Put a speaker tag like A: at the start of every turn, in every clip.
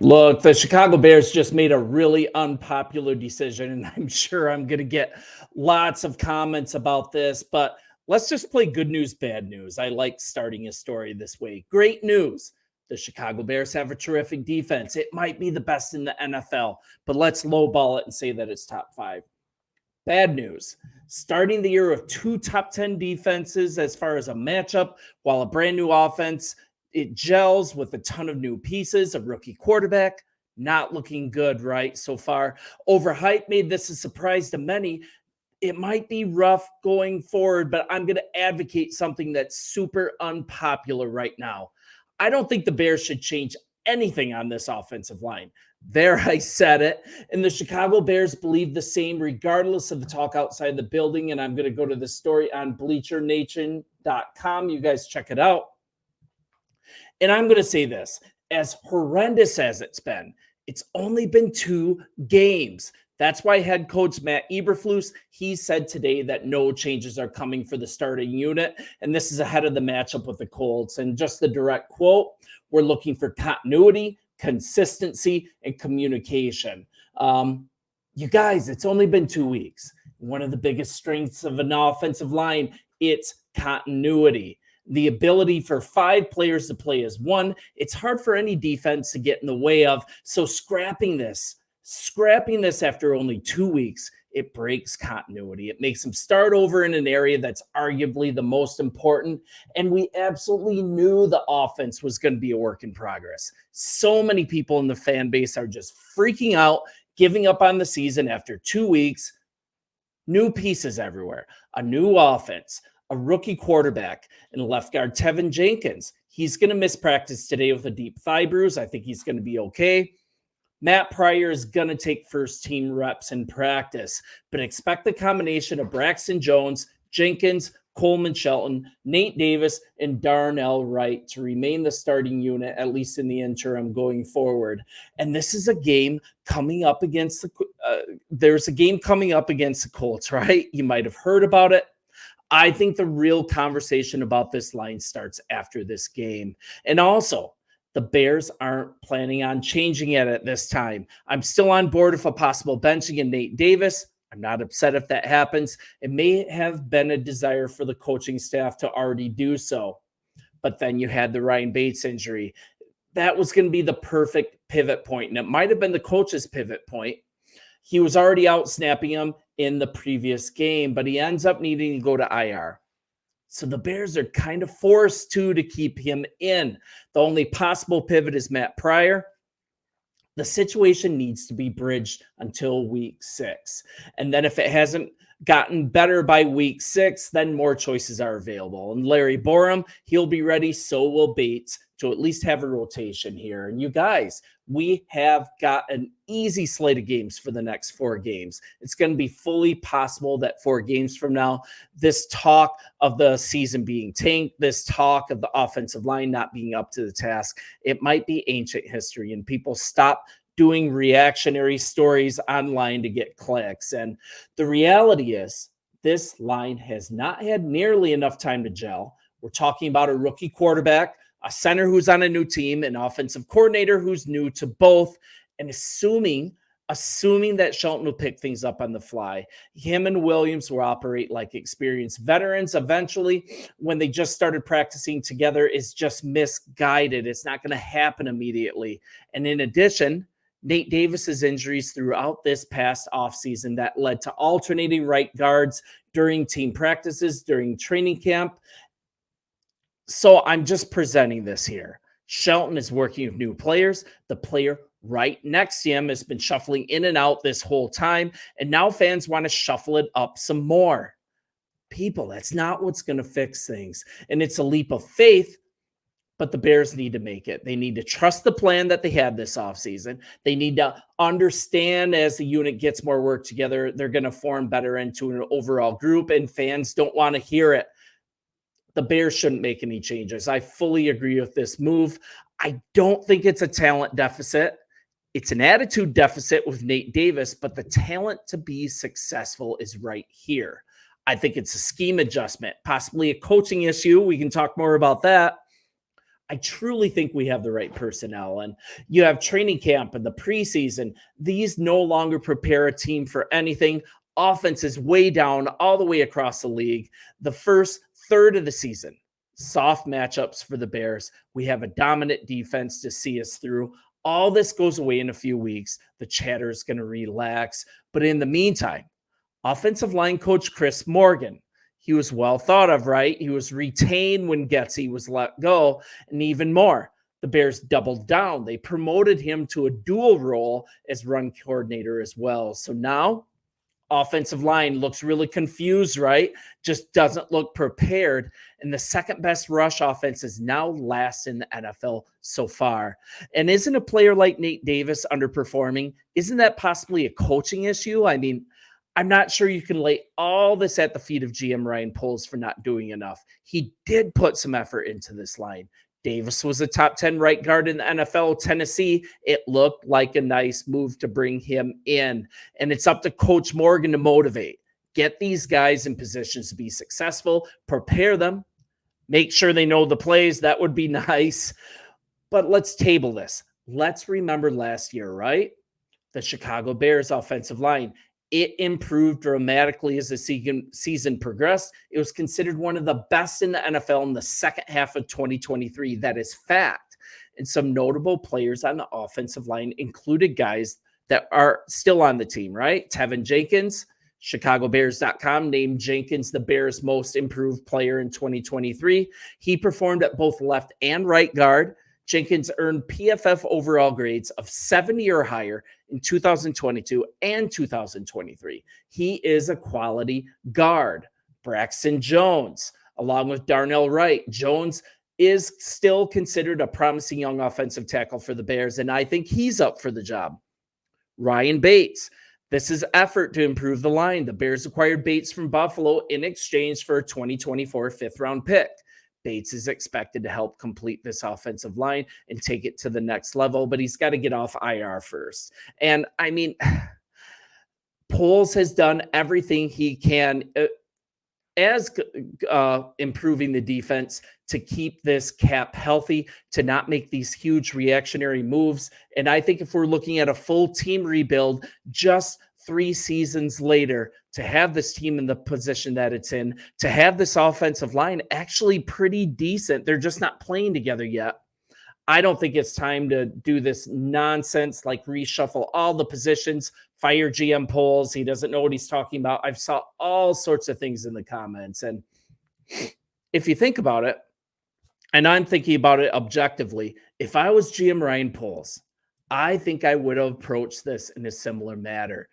A: Look, the Chicago Bears just made a really unpopular decision, and I'm sure I'm going to get lots of comments about this, but let's just play good news, bad news. I like starting a story this way. Great news. The Chicago Bears have a terrific defense. It might be the best in the NFL, but let's lowball it and say that it's top five. Bad news. Starting the year with two top 10 defenses as far as a matchup, while a brand new offense, it gels with a ton of new pieces, a rookie quarterback, not looking good, right? So far, overhype made this a surprise to many. It might be rough going forward, but I'm going to advocate something that's super unpopular right now. I don't think the Bears should change anything on this offensive line. There, I said it. And the Chicago Bears believe the same, regardless of the talk outside the building. And I'm going to go to the story on bleachernation.com. You guys check it out. And I'm going to say this, as horrendous as it's only been 2 games. That's why head coach Matt Eberflus, he said today that no changes are coming for the starting unit. And this is ahead of the matchup with the Colts. And just the direct quote, we're looking for continuity, consistency, and communication. You guys, it's only been 2 weeks. One of the biggest strengths of an offensive line, it's continuity. The ability for 5 players to play as one, it's hard for any defense to get in the way of. So scrapping this after only 2 weeks, it breaks continuity. It makes them start over in an area that's arguably the most important. And we absolutely knew the offense was going to be a work in progress. So many people in the fan base are just freaking out, giving up on the season after 2 weeks. New pieces everywhere, a new offense, a rookie quarterback, and left guard Tevin Jenkins. He's going to miss practice today with a deep thigh bruise. I think he's going to be okay. Matt Pryor is going to take first-team reps in practice, but expect the combination of Braxton Jones, Jenkins, Coleman Shelton, Nate Davis, and Darnell Wright to remain the starting unit, at least in the interim going forward. And this is a game coming up against there's a game coming up against the Colts, right? You might have heard about it. I think the real conversation about this line starts after this game. And also, the Bears aren't planning on changing it at this time. I'm still on board with a possible benching in Nate Davis. I'm not upset if that happens. It may have been a desire for the coaching staff to already do so. But then you had the Ryan Bates injury. That was going to be the perfect pivot point, and it might have been the coach's pivot point. He was already out snapping him in the previous game, but he ends up needing to go to IR. So the Bears are kind of forced to keep him in. The only possible pivot is Matt Pryor. The situation needs to be bridged until week 6. And then if it hasn't gotten better by week 6, then more choices are available. And Larry Borum, he'll be ready. So will Bates to at least have a rotation here. And you guys, we have got an easy slate of games for the next 4 games. It's going to be fully possible that 4 games from now, this talk of the season being tanked, this talk of the offensive line not being up to the task, it might be ancient history, and people stop doing reactionary stories online to get clicks. And the reality is, this line has not had nearly enough time to gel. We're talking about a rookie quarterback, a center who's on a new team, an offensive coordinator who's new to both, and assuming that Shelton will pick things up on the fly. Him and Williams will operate like experienced veterans. Eventually, when they just started practicing together, is just misguided. It's not going to happen immediately. And in addition, Nate Davis's injuries throughout this past offseason that led to alternating right guards during team practices, during training camp. So I'm just presenting this here. Shelton is working with new players. The player right next to him has been shuffling in and out this whole time, and now fans want to shuffle it up some more. People, that's not what's going to fix things. And it's a leap of faith, but the Bears need to make it. They need to trust the plan that they had this offseason. They need to understand as the unit gets more work together, they're going to form better into an overall group, and fans don't want to hear it. The Bears shouldn't make any changes. I fully agree with this move. I don't think it's a talent deficit. It's an attitude deficit with Nate Davis, but the talent to be successful is right here. I think it's a scheme adjustment, possibly a coaching issue. We can talk more about that. I truly think we have the right personnel. And you have training camp and the preseason. These no longer prepare a team for anything. Offense is way down all the way across the league. The first third of the season, soft matchups for the Bears. We have a dominant defense to see us through. All this goes away in a few weeks. The chatter is going to relax. But in the meantime, offensive line coach Chris Morgan, he was well thought of, right? He was retained when Getsy was let go. And even more, the Bears doubled down. They promoted him to a dual role as run coordinator as well. So now offensive line looks really confused, right? Just doesn't look prepared. And the second best rush offense is now last in the NFL so far. And isn't a player like Nate Davis underperforming? Isn't that possibly a coaching issue? I mean, I'm not sure you can lay all this at the feet of GM Ryan Poles for not doing enough. He did put some effort into this line. Davis was a top 10 right guard in the NFL. Tennessee, it looked like a nice move to bring him in. And it's up to Coach Morgan to motivate. Get these guys in positions to be successful, prepare them, make sure they know the plays. That would be nice. But let's table this. Let's remember last year, right? The Chicago Bears offensive line. It improved dramatically as the season progressed. It was considered one of the best in the NFL in the second half of 2023. That is fact. And some notable players on the offensive line included guys that are still on the team, right? Tevin Jenkins, ChicagoBears.com named Jenkins the Bears' most improved player in 2023. He performed at both left and right guard. Jenkins earned PFF overall grades of 70 or higher in 2022 and 2023. He is a quality guard. Braxton Jones, along with Darnell Wright. Jones is still considered a promising young offensive tackle for the Bears, and I think he's up for the job. Ryan Bates. This is effort to improve the line. The Bears acquired Bates from Buffalo in exchange for a 2024 fifth-round pick. Bates is expected to help complete this offensive line and take it to the next level, but he's got to get off IR first. And I mean, Poles has done everything he can as improving the defense to keep this cap healthy, to not make these huge reactionary moves. And I think if we're looking at a full team rebuild just 3 seasons later, to have this team in the position that it's in, to have this offensive line actually pretty decent, they're just not playing together yet. I don't think it's time to do this nonsense, like reshuffle all the positions, fire GM Poles. He doesn't know what he's talking about. I've saw all sorts of things in the comments. And if you think about it, and I'm thinking about it objectively, if I was GM Ryan Poles, I think I would have approached this in a similar manner.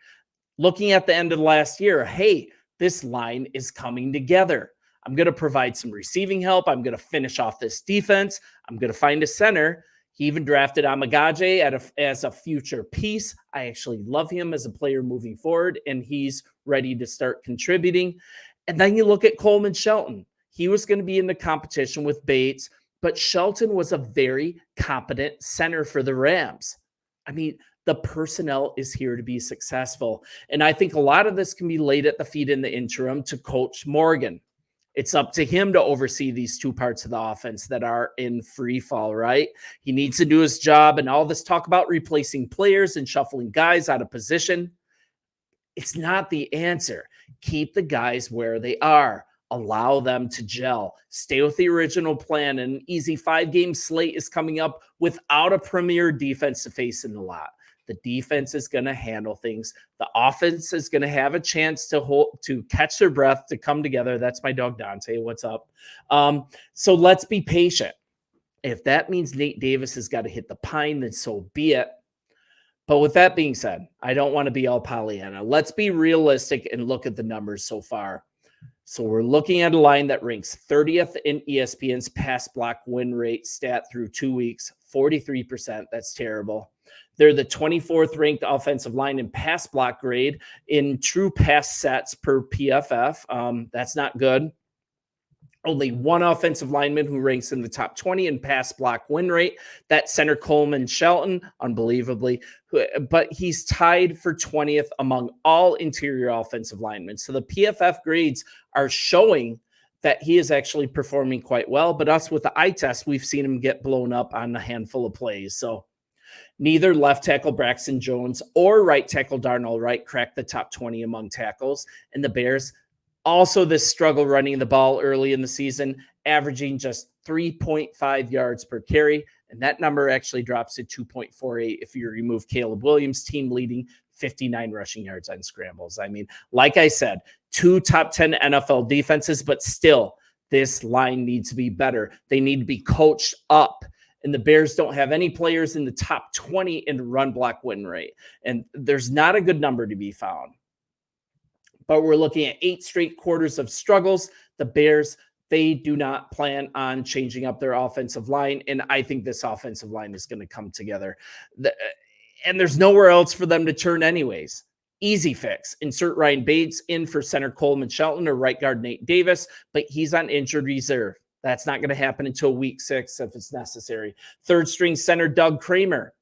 A: Looking at the end of last year, hey, this line is coming together. I'm going to provide some receiving help. I'm going to finish off this defense. I'm going to find a center. He even drafted Amagaje as a future piece. I actually love him as a player moving forward, and he's ready to start contributing. And then you look at Coleman Shelton. He was going to be in the competition with Bates, but Shelton was a very competent center for the Rams. I mean, the personnel is here to be successful. And I think a lot of this can be laid at the feet in the interim to Coach Morgan. It's up to him to oversee these 2 parts of the offense that are in free fall, right? He needs to do his job, and all this talk about replacing players and shuffling guys out of position, it's not the answer. Keep the guys where they are. Allow them to gel. Stay with the original plan. An easy 5-game slate is coming up without a premier defense to face in the lot. The defense is going to handle things. The offense is going to have a chance to catch their breath, to come together. That's my dog, Dante. What's up? So let's be patient. If that means Nate Davis has got to hit the pine, then so be it. But with that being said, I don't want to be all Pollyanna. Let's be realistic and look at the numbers so far. So we're looking at a line that ranks 30th in ESPN's pass block win rate stat through 2 weeks, 43%. That's terrible. They're the 24th ranked offensive line in pass block grade in true pass sets per PFF. That's not good. Only one offensive lineman who ranks in the top 20 in pass block win rate. That's center Coleman Shelton, unbelievably. But he's tied for 20th among all interior offensive linemen. So the PFF grades are showing that he is actually performing quite well. But us with the eye test, we've seen him get blown up on a handful of plays. So neither left tackle Braxton Jones or right tackle Darnell Wright cracked the top 20 among tackles. And the Bears also this struggle running the ball early in the season, averaging just 3.5 yards per carry. And that number actually drops to 2.48 if you remove Caleb Williams, team leading 59 rushing yards on scrambles. I mean, like I said, 2 top 10 NFL defenses, but still, this line needs to be better. They need to be coached up. And the Bears don't have any players in the top 20 in run block win rate. And there's not a good number to be found. But we're looking at 8 straight quarters of struggles. The Bears, they do not plan on changing up their offensive line. And I think this offensive line is going to come together. And there's nowhere else for them to turn anyways. Easy fix. Insert Ryan Bates in for center Coleman Shelton or right guard Nate Davis, but he's on injured reserve. That's not going to happen until week 6 if it's necessary. Third string center Doug Kramer.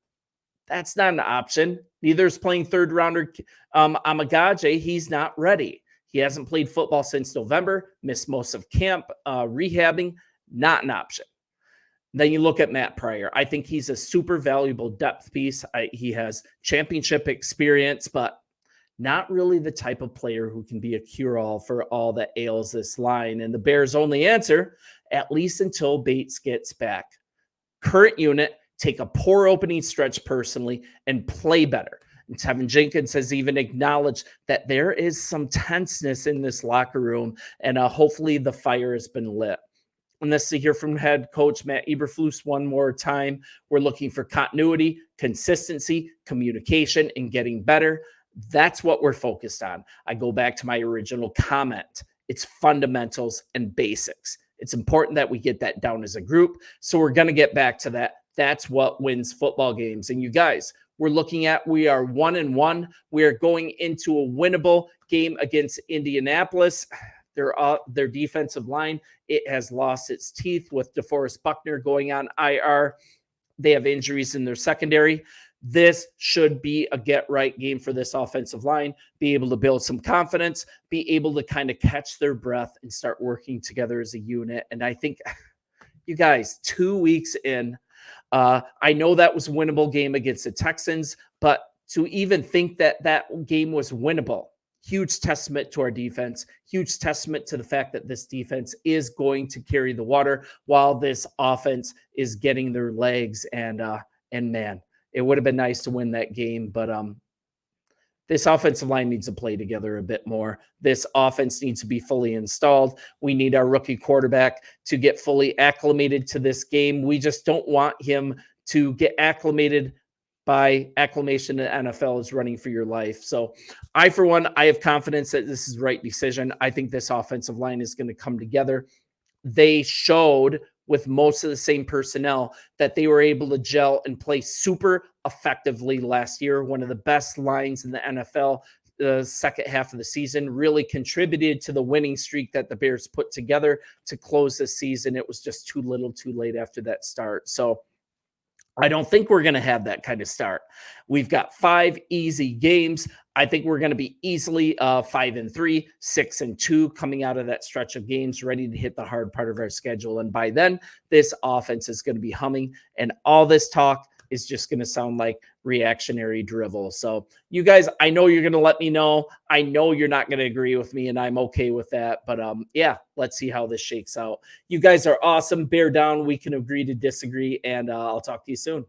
A: That's not an option. Neither is playing third rounder Amagaje. He's not ready. He hasn't played football since November, missed most of camp, rehabbing, not an option. Then you look at Matt Pryor. I think he's a super valuable depth piece. He has championship experience, but not really the type of player who can be a cure-all for all that ails this line. And the Bears' only answer, at least until Bates gets back. Current unit, take a poor opening stretch personally and play better. And Tevin Jenkins has even acknowledged that there is some tenseness in this locker room, and hopefully the fire has been lit. And this to hear from head coach Matt Eberflus one more time. We're looking for continuity, consistency, communication, and getting better. That's what we're focused on. I go back to my original comment. It's fundamentals and basics. It's important that we get that down as a group. So we're going to get back to that. That's what wins football games. And you guys, we are 1-1. We are going into a winnable game against Indianapolis. Their defensive line, it has lost its teeth with DeForest Buckner going on IR. They have injuries in their secondary. This should be a get-right game for this offensive line, be able to build some confidence, be able to kind of catch their breath and start working together as a unit. And I think, you guys, 2 weeks in, I know that was a winnable game against the Texans, but to even think that that game was winnable, huge testament to our defense, huge testament to the fact that this defense is going to carry the water while this offense is getting their legs. And man, it would have been nice to win that game, but this offensive line needs to play together a bit more. This offense needs to be fully installed. We need our rookie quarterback to get fully acclimated to this game. We just don't want him to get acclimated by acclamation. The NFL is running for your life. So for one, I have confidence that this is the right decision. I think this offensive line is going to come together. They showed with most of the same personnel that they were able to gel and play super effectively last year. One of the best lines in the NFL, the second half of the season, really contributed to the winning streak that the Bears put together to close the season. It was just too little too late after that start. So I don't think we're going to have that kind of start. We've got 5 easy games. I think we're going to be easily 5-3, 6-2 coming out of that stretch of games, ready to hit the hard part of our schedule. And by then, this offense is going to be humming, and all this talk is just going to sound like reactionary drivel. So you guys, I know you're going to let me know. I know you're not going to agree with me, and I'm okay with that. But yeah, let's see how this shakes out. You guys are awesome. Bear down. We can agree to disagree, and I'll talk to you soon.